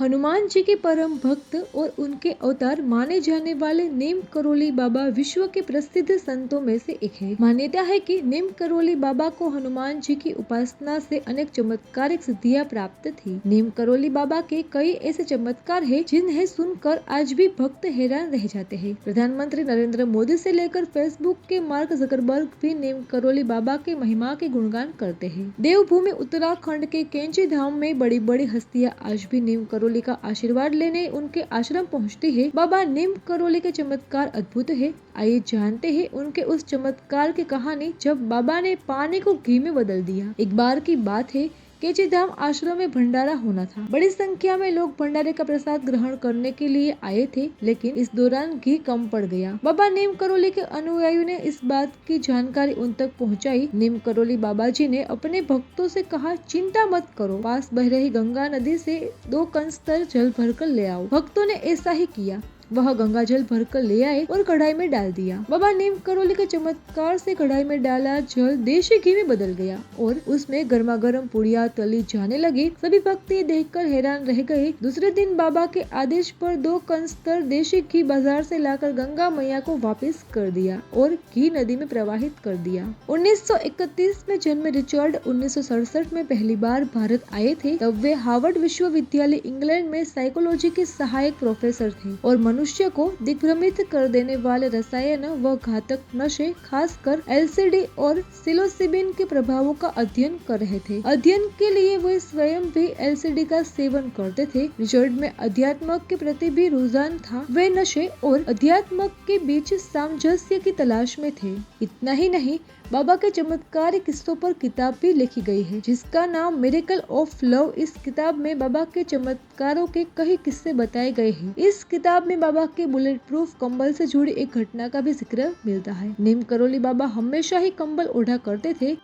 हनुमान जी के परम भक्त और उनके अवतार माने जाने वाले नीम करोली बाबा विश्व के प्रसिद्ध संतों में से एक है। मान्यता है कि नीम करोली बाबा को हनुमान जी की उपासना से अनेक चमत्कारिक सिद्धियां प्राप्त थी। नीम करोली बाबा के कई ऐसे चमत्कार हैं जिन्हें सुनकर आज भी भक्त हैरान रह जाते हैं। प्रधानमंत्री नरेंद्र मोदी से लेकर फेसबुक के मार्क जकरबर्ग भी नीम करोली बाबा के महिमा के गुणगान करते हैं। देवभूमि उत्तराखंड के कैंची धाम में बड़ी बड़ी हस्तियां आज भी नीम करोली का आशीर्वाद लेने उनके आश्रम पहुंचती है। बाबा नीम करोली के चमत्कार अद्भुत है। आइए जानते हैं उनके उस चमत्कार की कहानी जब बाबा ने पानी को घी में बदल दिया। एक बार की बात है, कैची धाम आश्रम में भंडारा होना था। बड़ी संख्या में लोग भंडारे का प्रसाद ग्रहण करने के लिए आए थे, लेकिन इस दौरान घी कम पड़ गया। बाबा नीम करोली के अनुयायियों ने इस बात की जानकारी उन तक पहुंचाई। नीम करोली बाबा जी ने अपने भक्तों से कहा, चिंता मत करो, पास बह रही गंगा नदी से 2 कंस्तर जल भरकर ले आओ। भक्तों ने ऐसा ही किया। वह गंगा जल भरकर ले आए और कढ़ाई में डाल दिया। बाबा नीम करोली के चमत्कार से कढ़ाई में डाला जल देशी घी में बदल गया और उसमें गर्मा गर्म पुड़िया तली जाने लगी। सभी भक्त ये देखकर हैरान रह गए। दूसरे दिन बाबा के आदेश पर 2 कंस्तर देशी घी बाजार से लाकर गंगा मैया को वापस कर दिया और घी नदी में प्रवाहित कर दिया। 1931 में जन्मे रिचर्ड 1967 में पहली बार भारत आए थे। तब वे हार्वर्ड विश्वविद्यालय इंग्लैंड में साइकोलॉजी के सहायक प्रोफेसर थे और मनुष्य को दिग्भ्रमित कर देने वाले रसायन व घातक नशे, खासकर एलएसडी और सिलोसिबिन के प्रभावों का अध्ययन कर रहे थे। अध्ययन के लिए वे स्वयं भी एलएसडी का सेवन करते थे। रिचर्ड में अध्यात्म के प्रति भी रुझान था। वे नशे और अध्यात्म के बीच सामंजस्य की तलाश में थे। इतना ही नहीं, बाबा के चमत्कारी किस्सों पर किताब भी लिखी गई है, जिसका नाम मिरेकल ऑफ लव। इस किताब में बाबा के चमत्कारों के कई किस्से बताए गए हैं। इस किताब में बाबा के बुलेट प्रूफ कंबल से जुड़ी एक घटना का भी जिक्र मिलता है। नीम करोली बाबा हमेशा ही कंबल ओढ़ा करते थे।